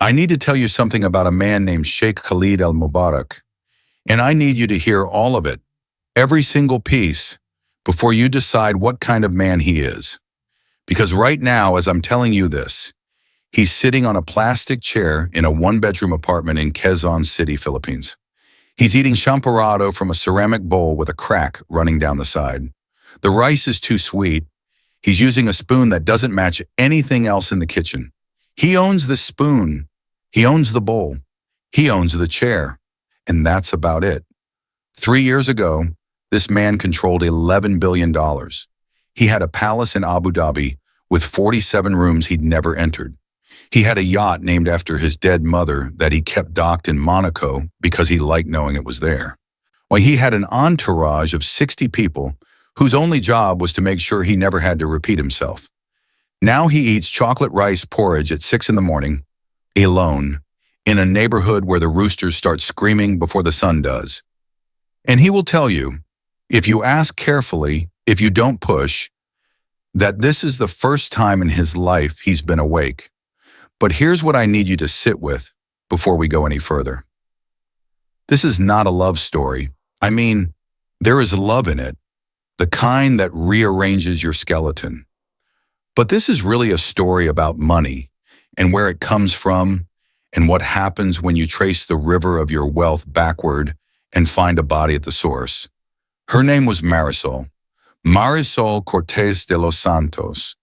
I need to tell you something about a man named Sheikh Khalid Al Mubarak, and I need you to hear all of it, every single piece, before you decide what kind of man he is. Because right now, as I'm telling you this, he's sitting on a plastic chair in a one-bedroom apartment in Quezon City, Philippines. He's eating champorado from a ceramic bowl with a crack running down the side. The rice is too sweet. He's using a spoon that doesn't match anything else in the kitchen. He owns the spoon. He owns the bowl. He owns the chair. And that's about it. 3 years ago, this man controlled $11 billion. He had a palace in Abu Dhabi with 47 rooms he'd never entered. He had a yacht named after his dead mother that he kept docked in Monaco because he liked knowing it was there. Well, he had an entourage of 60 people whose only job was to make sure he never had to repeat himself. Now he eats chocolate rice porridge at 6 in the morning, alone, in a neighborhood where the roosters start screaming before the sun does. And he will tell you, if you ask carefully, if you don't push, that this is the first time in his life he's been awake. But here's what I need you to sit with before we go any further. This is not a love story. I mean, there is love in it, the kind that rearranges your skeleton. But this is really a story about money and where it comes from and what happens when you trace the river of your wealth backward and find a body at the source. Her name was Marisol. Marisol Cortez de los Santos,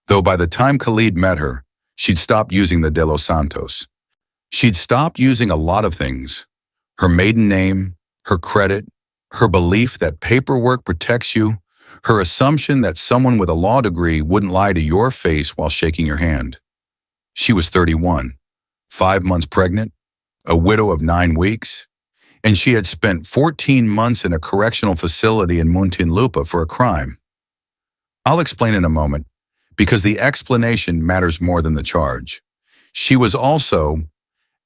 though by the time Khalid met her, she'd stopped using the de los Santos. She'd stopped using a lot of things: her maiden name, her credit, her belief that paperwork protects you, her assumption that someone with a law degree wouldn't lie to your face while shaking your hand. She was 31, 5 months pregnant, a widow of 9 weeks, and she had spent 14 months in a correctional facility in Muntinlupa for a crime. I'll explain in a moment, because the explanation matters more than the charge. She was also,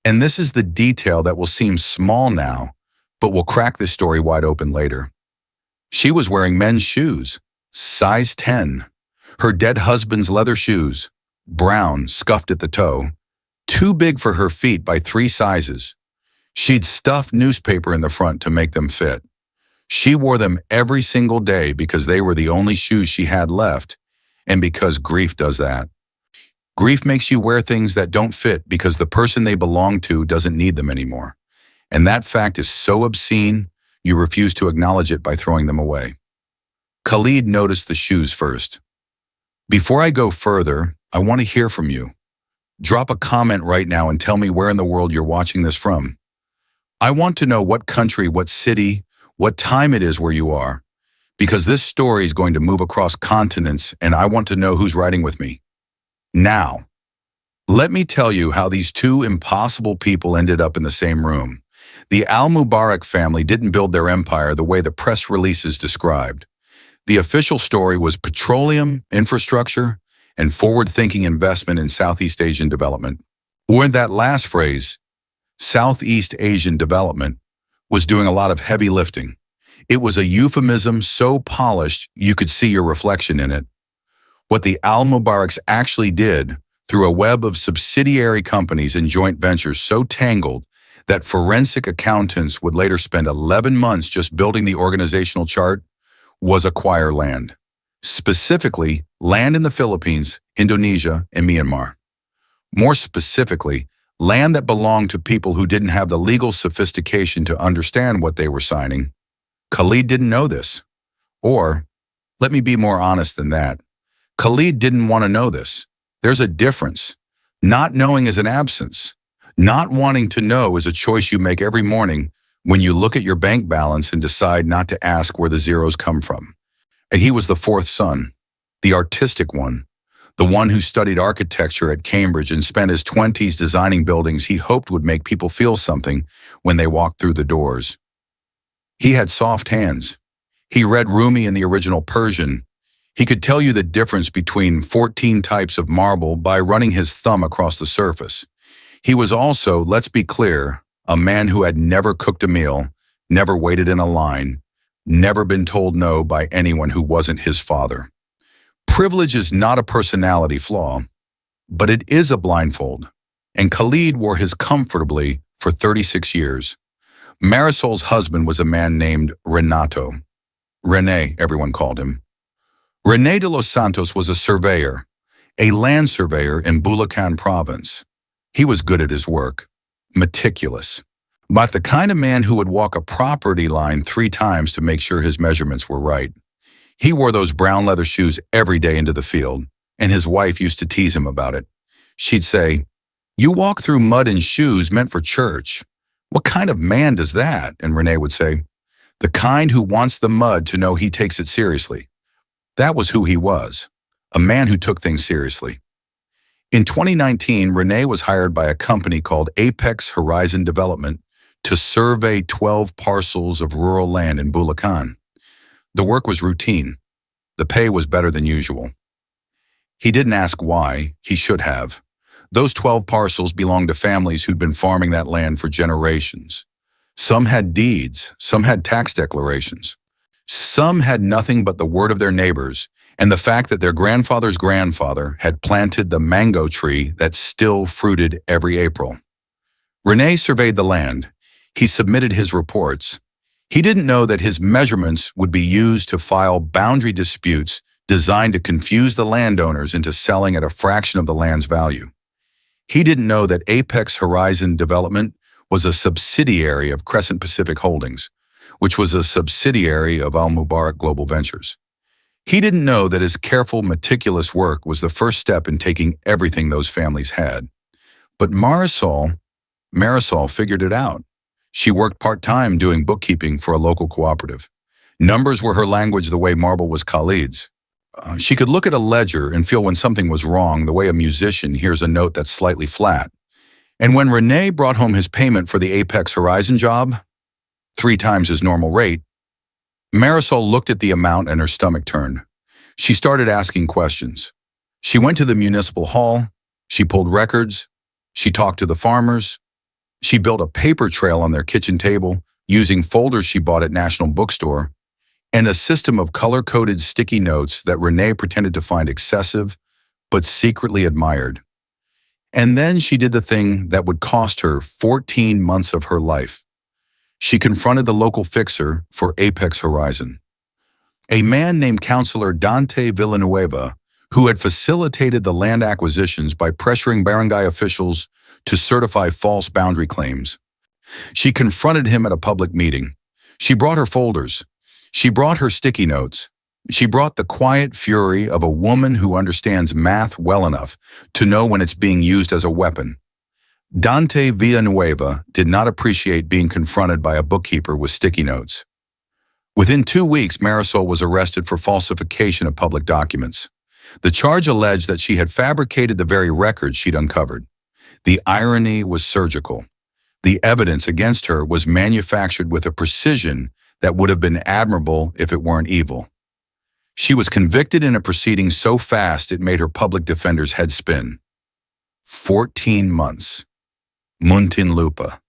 and this is the detail that will seem small now, but will crack this story wide open later. She was wearing men's shoes, size 10. Her dead husband's leather shoes, brown, scuffed at the toe, too big for her feet by 3 sizes. She'd stuffed newspaper in the front to make them fit. She wore them every single day because they were the only shoes she had left, and because grief does that. Grief makes you wear things that don't fit because the person they belong to doesn't need them anymore. And that fact is so obscene, you refuse to acknowledge it by throwing them away. Khalid noticed the shoes first. Before I go further, I want to hear from you. Drop a comment right now and tell me where in the world you're watching this from. I want to know what country, what city, what time it is where you are, because this story is going to move across continents and I want to know who's riding with me. Now, let me tell you how these two impossible people ended up in the same room. The Al Mubarak family didn't build their empire the way the press releases described. The official story was petroleum, infrastructure, and forward-thinking investment in Southeast Asian development. Or in that last phrase, Southeast Asian development was doing a lot of heavy lifting. It was a euphemism so polished you could see your reflection in it. What the Al Mubaraks actually did, through a web of subsidiary companies and joint ventures so tangled that forensic accountants would later spend 11 months just building the organizational chart, was acquire land. Specifically, land in the Philippines, Indonesia, and Myanmar. More specifically, land that belonged to people who didn't have the legal sophistication to understand what they were signing. Khalid didn't know this. Or, let me be more honest than that. Khalid didn't want to know this. There's a difference. Not knowing is an absence. Not wanting to know is a choice you make every morning when you look at your bank balance and decide not to ask where the zeros come from. And he was the 4th son, the artistic one, the one who studied architecture at Cambridge and spent his 20s designing buildings he hoped would make people feel something when they walked through the doors. He had soft hands. He read Rumi in the original Persian. He could tell you the difference between 14 types of marble by running his thumb across the surface. He was also, let's be clear, a man who had never cooked a meal, never waited in a line, never been told no by anyone who wasn't his father. Privilege is not a personality flaw, but it is a blindfold. and Khalid wore his comfortably for 36 years. Marisol's husband was a man named Renato. Rene, everyone called him. Rene de los Santos was a surveyor, a land surveyor in Bulacan province. He was good at his work, meticulous, but the kind of man who would walk a property line 3 times to make sure his measurements were right. He wore those brown leather shoes every day into the field, and his wife used to tease him about it. She'd say, "You walk through mud in shoes meant for church. What kind of man does that?" And Rene would say, "The kind who wants the mud to know he takes it seriously." That was who he was, a man who took things seriously. In 2019, Rene was hired by a company called Apex Horizon Development to survey 12 parcels of rural land in Bulacan. The work was routine. The pay was better than usual. He didn't ask why. He should have. Those 12 parcels belonged to families who'd been farming that land for generations. Some had deeds, some had tax declarations. Some had nothing but the word of their neighbors and the fact that their grandfather's grandfather had planted the mango tree that still fruited every April. Rene surveyed the land. He submitted his reports. He didn't know that his measurements would be used to file boundary disputes designed to confuse the landowners into selling at a fraction of the land's value. He didn't know that Apex Horizon Development was a subsidiary of Crescent Pacific Holdings, which was a subsidiary of Al Mubarak Global Ventures. He didn't know that his careful, meticulous work was the first step in taking everything those families had. But Marisol figured it out. She worked part-time doing bookkeeping for a local cooperative. Numbers were her language the way marble was Khalid's. She could look at a ledger and feel when something was wrong the way a musician hears a note that's slightly flat. And when Rene brought home his payment for the Apex Horizon job, 3 times his normal rate, Marisol looked at the amount and her stomach turned. She started asking questions. She went to the municipal hall. She pulled records. She talked to the farmers. She built a paper trail on their kitchen table using folders she bought at National Bookstore and a system of color-coded sticky notes that Rene pretended to find excessive but secretly admired. And then she did the thing that would cost her 14 months of her life. She confronted the local fixer for Apex Horizon, a man named Councilor Dante Villanueva, who had facilitated the land acquisitions by pressuring barangay officials to certify false boundary claims. She confronted him at a public meeting. She brought her folders. She brought her sticky notes. She brought the quiet fury of a woman who understands math well enough to know when it's being used as a weapon. Dante Villanueva did not appreciate being confronted by a bookkeeper with sticky notes. Within 2 weeks, Marisol was arrested for falsification of public documents. The charge alleged that she had fabricated the very records she'd uncovered. The irony was surgical. The evidence against her was manufactured with a precision that would have been admirable if it weren't evil. She was convicted in a proceeding so fast it made her public defender's head spin. 14 months. Muntinlupa.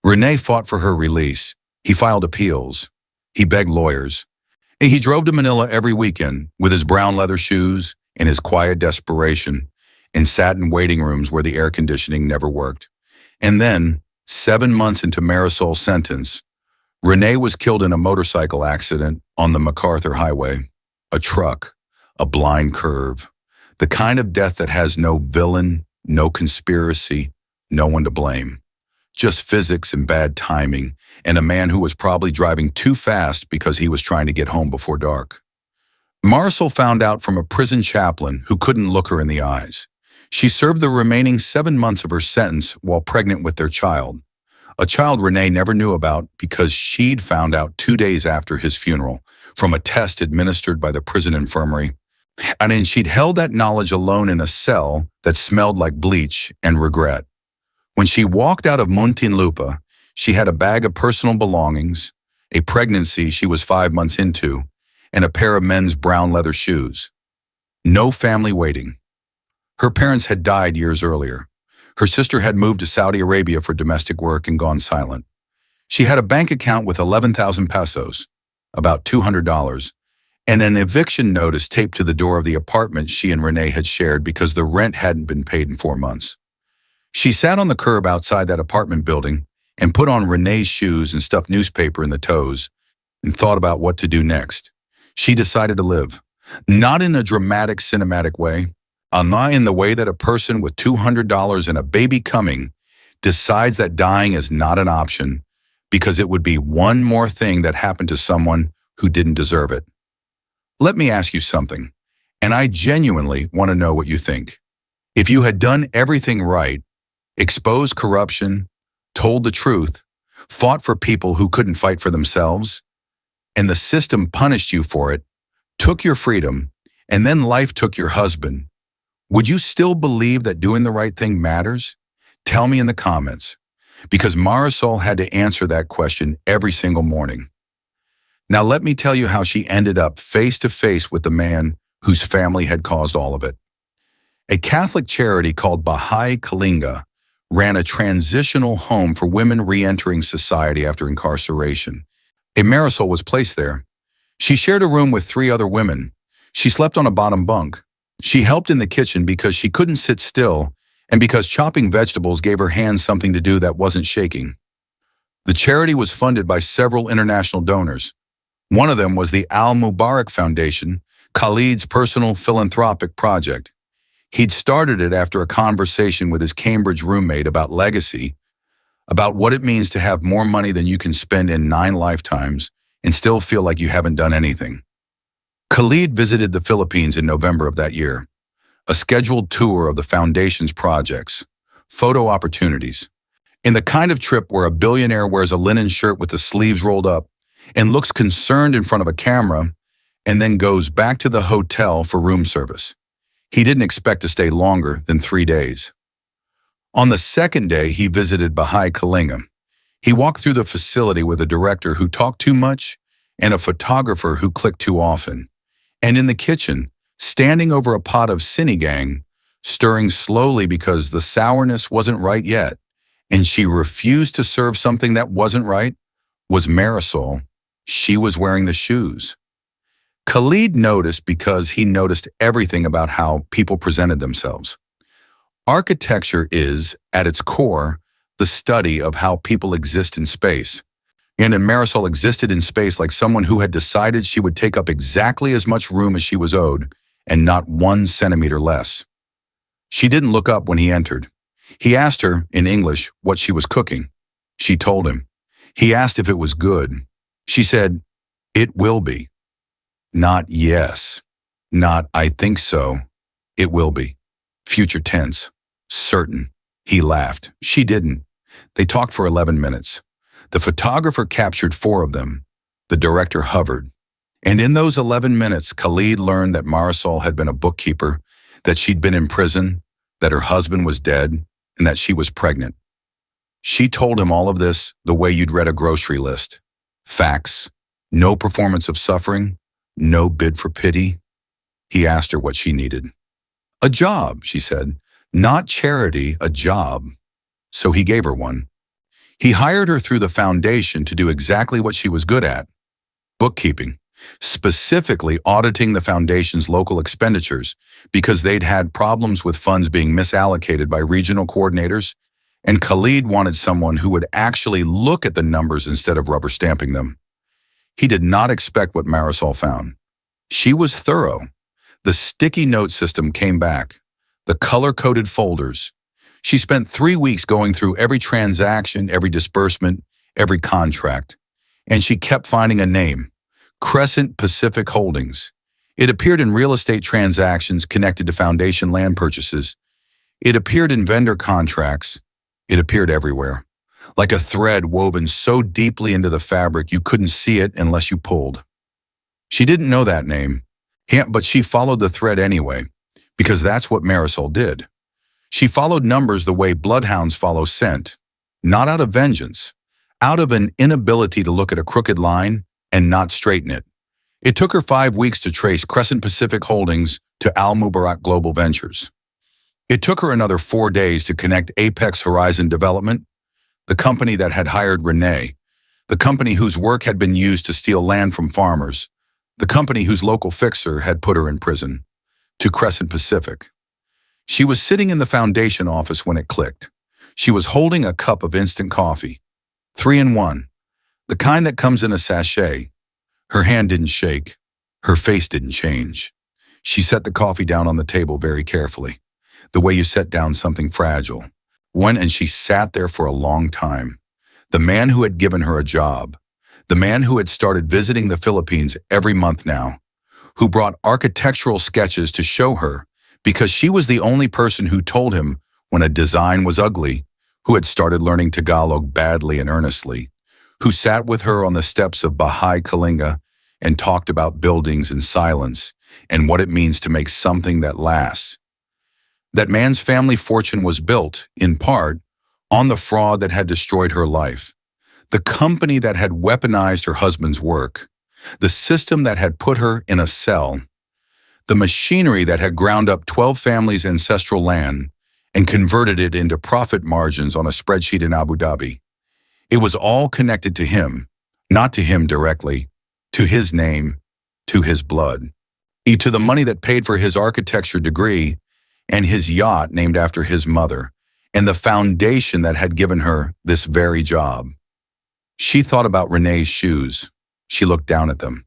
Rene fought for her release. He filed appeals. He begged lawyers. He drove to Manila every weekend with his brown leather shoes and his quiet desperation and sat in waiting rooms where the air conditioning never worked. And then, 7 months into Marisol's sentence, Rene was killed in a motorcycle accident on the MacArthur Highway. A truck, a blind curve, the kind of death that has no villain, no conspiracy, no one to blame. Just physics and bad timing, and a man who was probably driving too fast because he was trying to get home before dark. Marisol found out from a prison chaplain who couldn't look her in the eyes. She served the remaining 7 months of her sentence while pregnant with their child, a child Rene never knew about because she'd found out 2 days after his funeral from a test administered by the prison infirmary. And then she'd held that knowledge alone in a cell that smelled like bleach and regret. When she walked out of Muntinlupa, she had a bag of personal belongings, a pregnancy she was 5 months into, and a pair of men's brown leather shoes. No family waiting. Her parents had died years earlier. Her sister had moved to Saudi Arabia for domestic work and gone silent. She had a bank account with 11,000 pesos, about $200, and an eviction notice taped to the door of the apartment she and Rene had shared because the rent hadn't been paid in 4 months. She sat on the curb outside that apartment building and put on Renee's shoes and stuffed newspaper in the toes and thought about what to do next. She decided to live, not in a dramatic, cinematic way, not in the way that a person with $200 and a baby coming decides that dying is not an option because it would be one more thing that happened to someone who didn't deserve it. Let me ask you something, and I genuinely want to know what you think. If you had done everything right, exposed corruption, told the truth, fought for people who couldn't fight for themselves, and the system punished you for it, took your freedom, and then life took your husband, would you still believe that doing the right thing matters? Tell me in the comments, because Marisol had to answer that question every single morning. Now let me tell you how she ended up face to face with the man whose family had caused all of it. A Catholic charity called Baha'i Kalinga ran a transitional home for women re-entering society after incarceration. Marisol was placed there. She shared a room with 3 other women. She slept on a bottom bunk. She helped in the kitchen because she couldn't sit still and because chopping vegetables gave her hands something to do that wasn't shaking. The charity was funded by several international donors. One of them was the Al Mubarak Foundation, Khalid's personal philanthropic project. He'd started it after a conversation with his Cambridge roommate about legacy, about what it means to have more money than you can spend in 9 lifetimes and still feel like you haven't done anything. Khalid visited the Philippines in November of that year. A scheduled tour of the foundation's projects, photo opportunities, in the kind of trip where a billionaire wears a linen shirt with the sleeves rolled up and looks concerned in front of a camera and then goes back to the hotel for room service. He didn't expect to stay longer than 3 days. On the 2nd day, he visited Baha'i Kalinga. He walked through the facility with a director who talked too much and a photographer who clicked too often. And in the kitchen, standing over a pot of sinigang, stirring slowly because the sourness wasn't right yet, and she refused to serve something that wasn't right, was Marisol. She was wearing the shoes. Khalid noticed because he noticed everything about how people presented themselves. Architecture is, at its core, the study of how people exist in space. And Marisol existed in space like someone who had decided she would take up exactly as much room as she was owed, and not 1 centimeter less. She didn't look up when he entered. He asked her, in English, what she was cooking. She told him. He asked if it was good. She said, "It will be." Not yes. Not I think so. It will be. Future tense. Certain. He laughed. She didn't. They talked for 11 minutes. The photographer captured 4 of them. The director hovered. And in those 11 minutes, Khalid learned that Marisol had been a bookkeeper, that she'd been in prison, that her husband was dead, and that she was pregnant. She told him all of this the way you'd read a grocery list. Facts. No performance of suffering. No bid for pity. He asked her what she needed. A job, she said. Not charity, a job. So he gave her one. He hired her through the foundation to do exactly what she was good at. Bookkeeping. Specifically auditing the foundation's local expenditures because they'd had problems with funds being misallocated by regional coordinators, and Khalid wanted someone who would actually look at the numbers instead of rubber stamping them. He did not expect what Marisol found. She was thorough. The sticky note system came back. The color-coded folders. She spent 3 weeks going through every transaction, every disbursement, every contract. And she kept finding a name. Crescent Pacific Holdings. It appeared in real estate transactions connected to foundation land purchases. It appeared in vendor contracts. It appeared everywhere. Like a thread woven so deeply into the fabric you couldn't see it unless you pulled. She didn't know that name, but she followed the thread anyway, because that's what Marisol did. She followed numbers the way bloodhounds follow scent, not out of vengeance, out of an inability to look at a crooked line and not straighten it. It took her 5 weeks to trace Crescent Pacific Holdings to Al Mubarak Global Ventures. It took her another 4 days to connect Apex Horizon Development, the company that had hired Renee, the company whose work had been used to steal land from farmers, the company whose local fixer had put her in prison, to Crescent Pacific. She was sitting in the foundation office when it clicked. She was holding a cup of instant coffee, 3-in-1, the kind that comes in a sachet. Her hand didn't shake. Her face didn't change. She set the coffee down on the table very carefully, the way you set down something fragile. And she sat there for a long time. The man who had given her a job, the man who had started visiting the Philippines every month now, who brought architectural sketches to show her because she was the only person who told him when a design was ugly, who had started learning Tagalog badly and earnestly, who sat with her on the steps of Bahay Kalinga and talked about buildings in silence and what it means to make something that lasts. That man's family fortune was built, in part, on the fraud that had destroyed her life, the company that had weaponized her husband's work, the system that had put her in a cell, the machinery that had ground up 12 families' ancestral land and converted it into profit margins on a spreadsheet in Abu Dhabi. It was all connected to him, not to him directly, to his name, to his blood, to the money that paid for his architecture degree and his yacht named after his mother, and the foundation that had given her this very job. She thought about Renee's shoes. She looked down at them.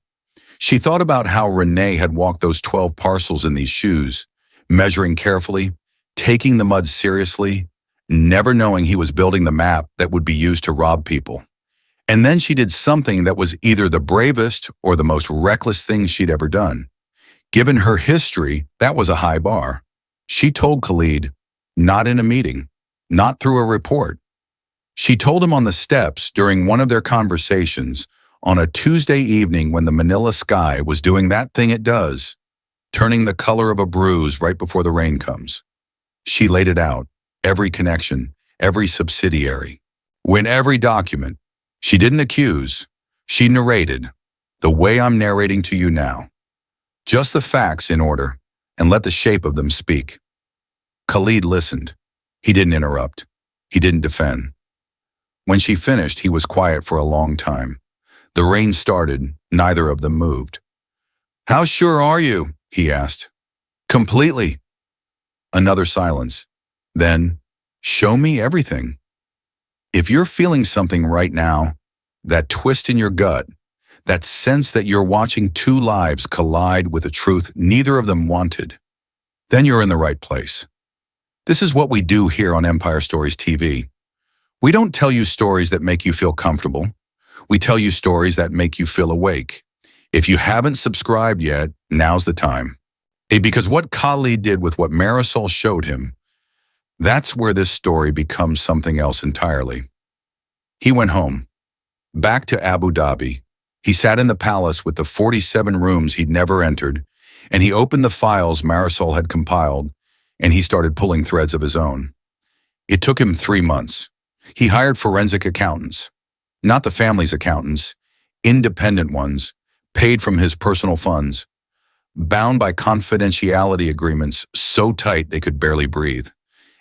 She thought about how Renee had walked those 12 parcels in these shoes, measuring carefully, taking the mud seriously, never knowing he was building the map that would be used to rob people. And then she did something that was either the bravest or the most reckless thing she'd ever done. Given her history, that was a high bar. She told Khalid, not in a meeting, not through a report. She told him on the steps during one of their conversations on a Tuesday evening when the Manila sky was doing that thing it does, turning the color of a bruise right before the rain comes. She laid it out, every connection, every subsidiary, when every document. She didn't accuse, she narrated, the way I'm narrating to you now. Just the facts in order, and let the shape of them speak. Khalid listened. He didn't interrupt. He didn't defend. When she finished, he was quiet for a long time. The rain started, neither of them moved. How sure are you? He asked. Completely. Another silence. Then, show me everything. If you're feeling something right now, that twist in your gut, that sense that you're watching two lives collide with a truth neither of them wanted, then you're in the right place. This is what we do here on Empire Stories TV. We don't tell you stories that make you feel comfortable. We tell you stories that make you feel awake. If you haven't subscribed yet, now's the time. Because what Khalid did with what Marisol showed him, that's where this story becomes something else entirely. He went home, back to Abu Dhabi. He sat in the palace with the 47 rooms he'd never entered, and he opened the files Marisol had compiled, and he started pulling threads of his own. It took him 3 months. He hired forensic accountants, not the family's accountants, independent ones, paid from his personal funds, bound by confidentiality agreements so tight they could barely breathe.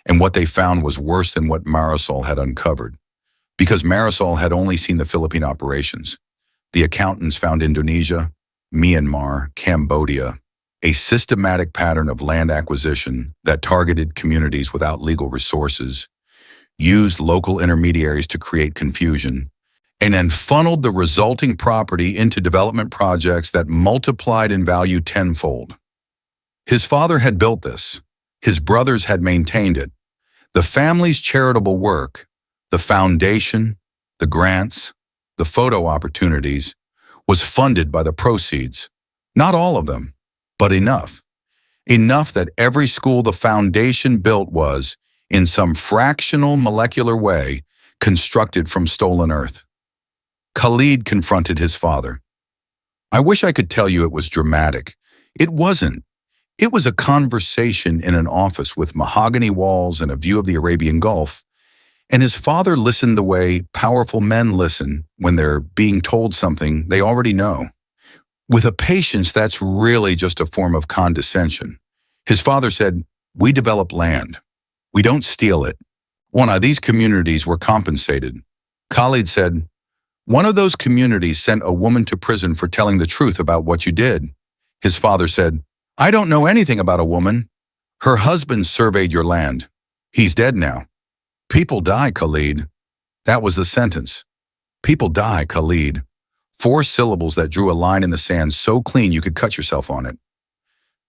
And what they found was worse than what Marisol had uncovered. Because Marisol had only seen the Philippine operations. The accountants found Indonesia, Myanmar, Cambodia, a systematic pattern of land acquisition that targeted communities without legal resources, used local intermediaries to create confusion, and then funneled the resulting property into development projects that multiplied in value tenfold. His father had built this. His brothers had maintained it. The family's charitable work, the foundation, the grants, the photo opportunities, was funded by the proceeds. Not all of them, but enough. Enough that every school the foundation built was, in some fractional molecular way, constructed from stolen earth. Khalid confronted his father. I wish I could tell you it was dramatic. It wasn't. It was a conversation in an office with mahogany walls and a view of the Arabian Gulf, and his father listened the way powerful men listen when they're being told something they already know, with a patience that's really just a form of condescension. His father said, "We develop land. We don't steal it." These communities were compensated. Khalid said, "One of those communities sent a woman to prison for telling the truth about what you did." His father said, "I don't know anything about a woman. Her husband surveyed your land. He's dead now." People die, Khalid. That was the sentence. People die, Khalid. 4 syllables that drew a line in the sand so clean you could cut yourself on it.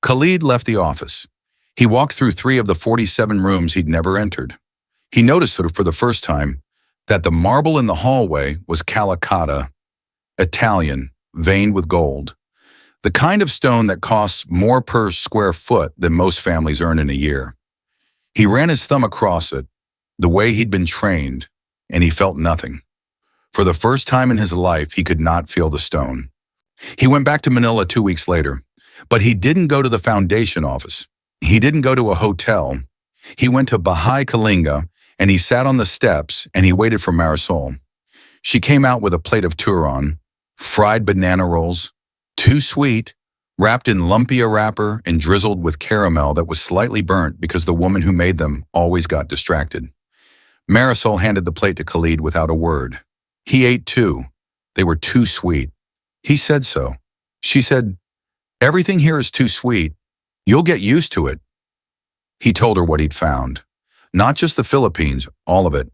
Khalid left the office. He walked through 3 of the 47 rooms he'd never entered. He noticed for the first time that the marble in the hallway was calicotta, Italian, veined with gold. The kind of stone that costs more per square foot than most families earn in a year. He ran his thumb across it, the way he'd been trained, and he felt nothing. For the first time in his life, he could not feel the stone. He went back to Manila 2 weeks later, but he didn't go to the foundation office. He didn't go to a hotel. He went to Bahay Kalinga, and he sat on the steps and he waited for Marisol. She came out with a plate of turon, fried banana rolls, too sweet, wrapped in lumpia wrapper and drizzled with caramel that was slightly burnt because the woman who made them always got distracted. Marisol handed the plate to Khalid without a word. He ate too. They were too sweet. He said so. She said, "Everything here is too sweet. You'll get used to it." He told her what he'd found. Not just the Philippines, all of it.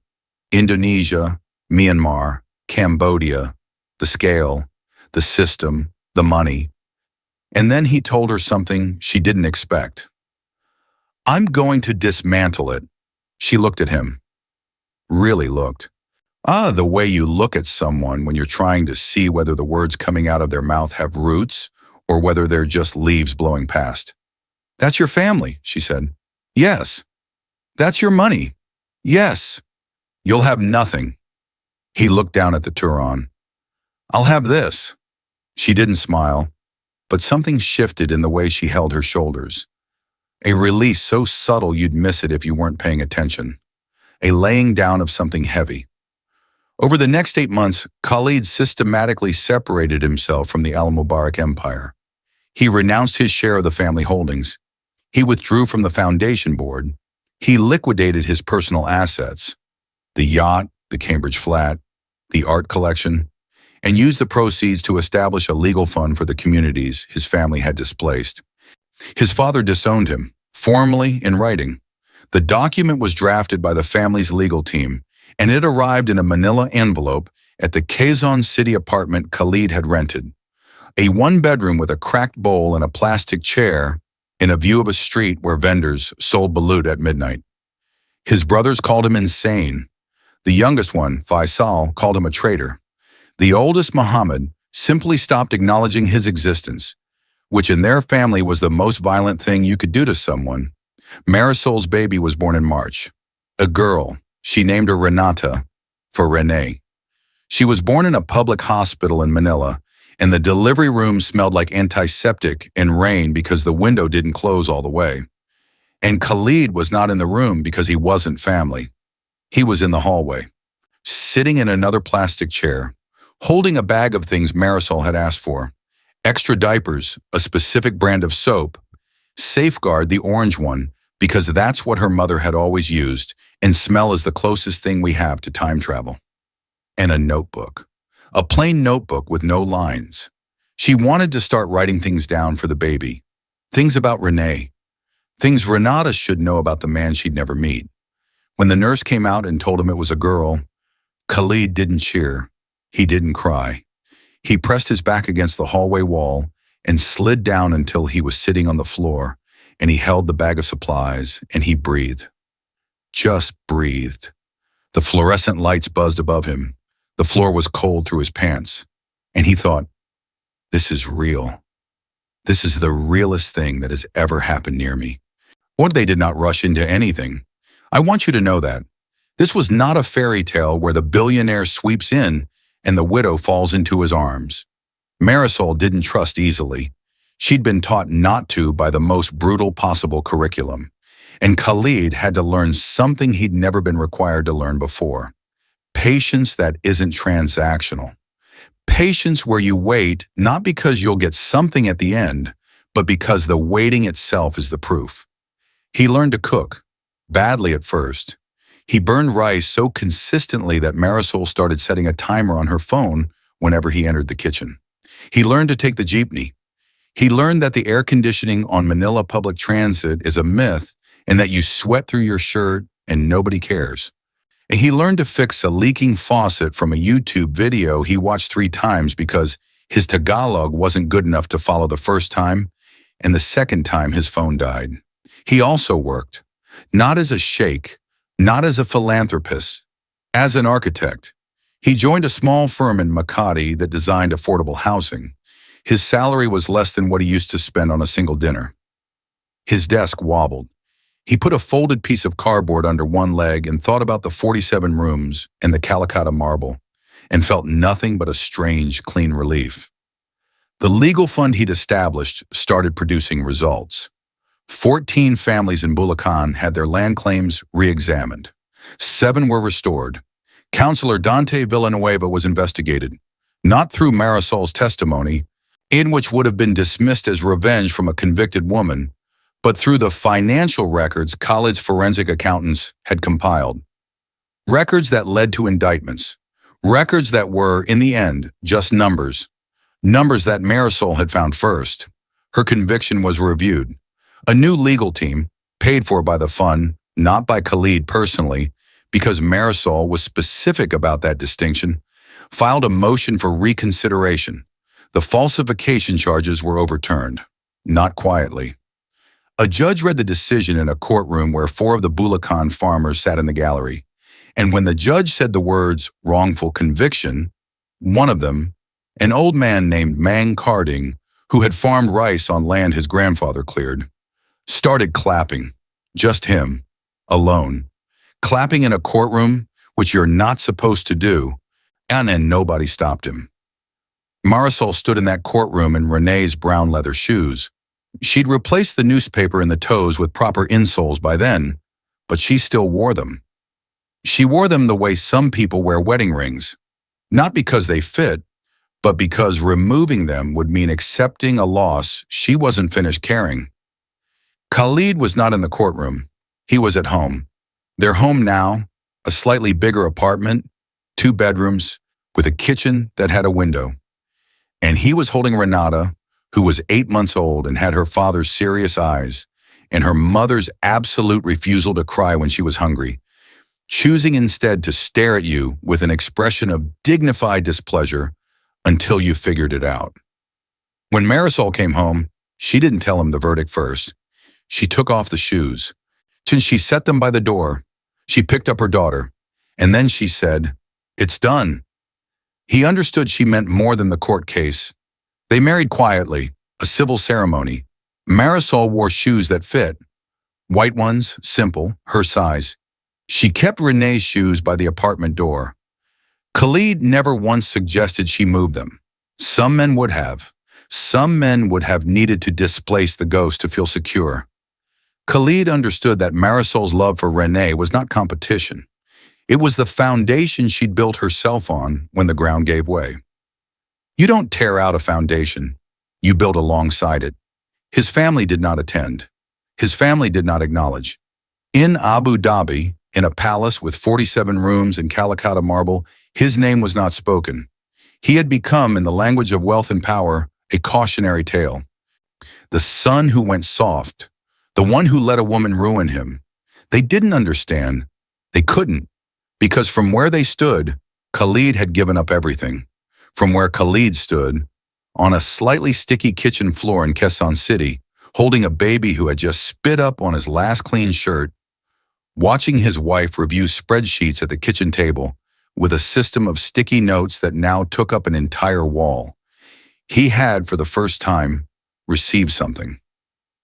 Indonesia, Myanmar, Cambodia, the scale, the system, the money. And then he told her something she didn't expect. "I'm going to dismantle it." She looked at him. Really looked. The way you look at someone when you're trying to see whether the words coming out of their mouth have roots or whether they're just leaves blowing past. "That's your family," she said. "Yes." "That's your money." "Yes." "You'll have nothing." He looked down at the turon. "I'll have this." She didn't smile, but something shifted in the way she held her shoulders. A release so subtle you'd miss it if you weren't paying attention. A laying down of something heavy. Over the next 8 months, Khalid systematically separated himself from the Al Mubarak empire. He renounced his share of the family holdings. He withdrew from the foundation board. He liquidated his personal assets, the yacht, the Cambridge flat, the art collection, and used the proceeds to establish a legal fund for the communities his family had displaced. His father disowned him, formally in writing. The document was drafted by the family's legal team, and it arrived in a manila envelope at the Quezon City apartment Khalid had rented. A 1-bedroom with a cracked bowl and a plastic chair in a view of a street where vendors sold balut at midnight. His brothers called him insane. The youngest one, Faisal, called him a traitor. The oldest, Muhammad, simply stopped acknowledging his existence, which in their family was the most violent thing you could do to someone. Marisol's baby was born in March. A girl. She named her Renata, for Renee. She was born in a public hospital in Manila, and the delivery room smelled like antiseptic and rain because the window didn't close all the way. And Khalid was not in the room because he wasn't family. He was in the hallway, sitting in another plastic chair, holding a bag of things Marisol had asked for. Extra diapers, a specific brand of soap, Safeguard, the orange one, because that's what her mother had always used, and smell is the closest thing we have to time travel. And a notebook. A plain notebook with no lines. She wanted to start writing things down for the baby. Things about Renee. Things Renata should know about the man she'd never meet. When the nurse came out and told him it was a girl, Khalid didn't cheer. He didn't cry. He pressed his back against the hallway wall and slid down until he was sitting on the floor, and he held the bag of supplies, and he breathed. Just breathed. The fluorescent lights buzzed above him. The floor was cold through his pants. And he thought, this is real. This is the realest thing that has ever happened near me. Or they did not rush into anything. I want you to know that. This was not a fairy tale where the billionaire sweeps in and the widow falls into his arms. Marisol didn't trust easily. She'd been taught not to by the most brutal possible curriculum. And Khalid had to learn something he'd never been required to learn before. Patience that isn't transactional. Patience where you wait not because you'll get something at the end, but because the waiting itself is the proof. He learned to cook, badly at first. He burned rice so consistently that Marisol started setting a timer on her phone whenever he entered the kitchen. He learned to take the jeepney. He learned that the air conditioning on Manila public transit is a myth and that you sweat through your shirt and nobody cares. And he learned to fix a leaking faucet from a YouTube video he watched 3 times because his Tagalog wasn't good enough to follow the first time, and the second time his phone died. He also worked, not as a sheikh, not as a philanthropist, as an architect. He joined a small firm in Makati that designed affordable housing. His salary was less than what he used to spend on a single dinner. His desk wobbled. He put a folded piece of cardboard under one leg and thought about the 47 rooms and the Calcutta marble, and felt nothing but a strange, clean relief. The legal fund he'd established started producing results. 14 families in Bulacan had their land claims re-examined. 7 were restored. Counselor Dante Villanueva was investigated, not through Marisol's testimony, in which would have been dismissed as revenge from a convicted woman, but through the financial records college forensic accountants had compiled. Records that led to indictments. Records that were, in the end, just numbers. Numbers that Marisol had found first. Her conviction was reviewed. A new legal team, paid for by the fund, not by Khalid personally, because Marisol was specific about that distinction, filed a motion for reconsideration. The falsification charges were overturned, not quietly. A judge read the decision in a courtroom where 4 of the Bulacan farmers sat in the gallery, and when the judge said the words wrongful conviction, one of them, an old man named Mang Carding, who had farmed rice on land his grandfather cleared, started clapping. Just him, alone. Clapping in a courtroom, which you're not supposed to do, and then nobody stopped him. Marisol stood in that courtroom in Renee's brown leather shoes. She'd replaced the newspaper in the toes with proper insoles by then, but she still wore them. She wore them the way some people wear wedding rings, not because they fit, but because removing them would mean accepting a loss she wasn't finished carrying. Khalid was not in the courtroom. He was at home. Their home now, a slightly bigger apartment, 2 bedrooms, with a kitchen that had a window. And he was holding Renata, who was 8 months old and had her father's serious eyes, and her mother's absolute refusal to cry when she was hungry, choosing instead to stare at you with an expression of dignified displeasure until you figured it out. When Marisol came home, she didn't tell him the verdict first. She took off the shoes. Since she set them by the door, she picked up her daughter, and then she said, "It's done." He understood she meant more than the court case. They married quietly, a civil ceremony. Marisol wore shoes that fit. White ones, simple, her size. She kept Renee's shoes by the apartment door. Khalid never once suggested she move them. Some men would have. Some men would have needed to displace the ghost to feel secure. Khalid understood that Marisol's love for Renee was not competition. It was the foundation she'd built herself on when the ground gave way. You don't tear out a foundation. You build alongside it. His family did not attend. His family did not acknowledge. In Abu Dhabi, in a palace with 47 rooms and Calcutta marble, his name was not spoken. He had become, in the language of wealth and power, a cautionary tale. The son who went soft, the one who let a woman ruin him. They didn't understand. They couldn't, because from where they stood, Khalid had given up everything. From where Khalid stood, on a slightly sticky kitchen floor in Quezon City, holding a baby who had just spit up on his last clean shirt, watching his wife review spreadsheets at the kitchen table with a system of sticky notes that now took up an entire wall. He had, for the first time, received something.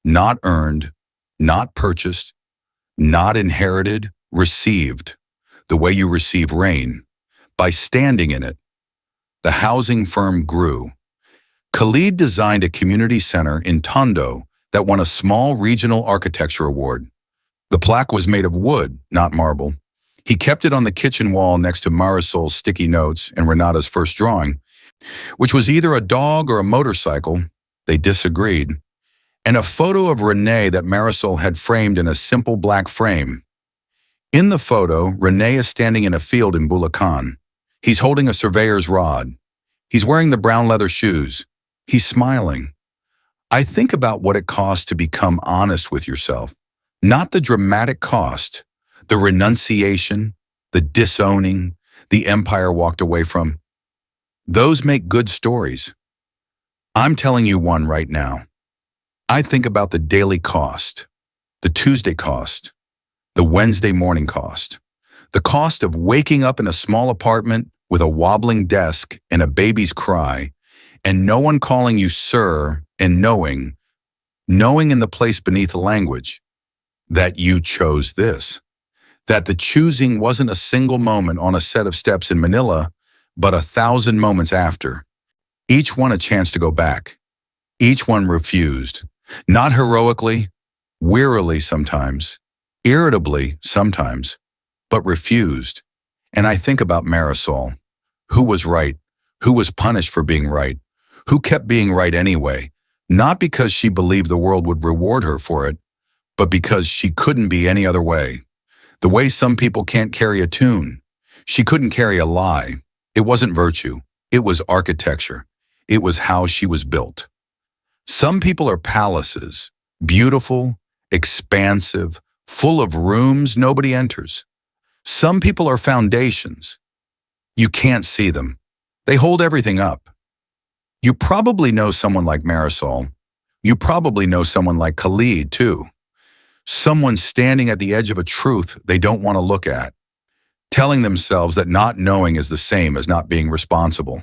Not earned, not purchased, not inherited, received, the way you receive rain, by standing in it. The housing firm grew. Khalid designed a community center in Tondo that won a small regional architecture award. The plaque was made of wood, not marble. He kept it on the kitchen wall next to Marisol's sticky notes and Renata's first drawing, which was either a dog or a motorcycle. They disagreed. And a photo of Renee that Marisol had framed in a simple black frame. In the photo, Renee is standing in a field in Bulacan. He's holding a surveyor's rod. He's wearing the brown leather shoes. He's smiling. I think about what it costs to become honest with yourself. Not the dramatic cost, the renunciation, the disowning, the empire walked away from. Those make good stories. I'm telling you one right now. I think about the daily cost, the Tuesday cost, the Wednesday morning cost, the cost of waking up in a small apartment with a wobbling desk and a baby's cry, and no one calling you sir, and knowing in the place beneath the language, that you chose this, that the choosing wasn't a single moment on a set of steps in Manila, but 1,000 moments after, each one a chance to go back, each one refused, not heroically, wearily sometimes, irritably sometimes, but refused. And I think about Marisol, who was right, who was punished for being right, who kept being right anyway, not because she believed the world would reward her for it, but because she couldn't be any other way. The way some people can't carry a tune. She couldn't carry a lie. It wasn't virtue. It was architecture. It was how she was built. Some people are palaces, beautiful, expansive, full of rooms nobody enters. Some people are foundations. You can't see them. They hold everything up. You probably know someone like Marisol. You probably know someone like Khalid, too. Someone standing at the edge of a truth they don't want to look at, telling themselves that not knowing is the same as not being responsible.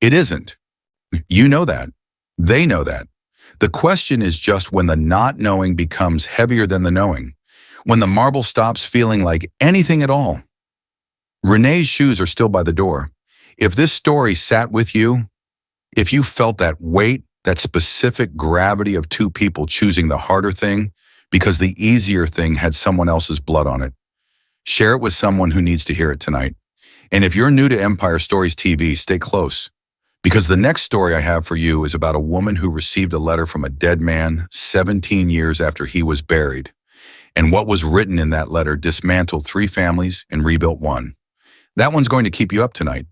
It isn't. You know that. They know that. The question is just when the not knowing becomes heavier than the knowing, when the marble stops feeling like anything at all. Renee's shoes are still by the door. If this story sat with you, if you felt that weight, that specific gravity of two people choosing the harder thing because the easier thing had someone else's blood on it, share it with someone who needs to hear it tonight. And if you're new to Empire Stories TV, stay close, because the next story I have for you is about a woman who received a letter from a dead man 17 years after he was buried. And what was written in that letter dismantled 3 families and rebuilt 1. That one's going to keep you up tonight.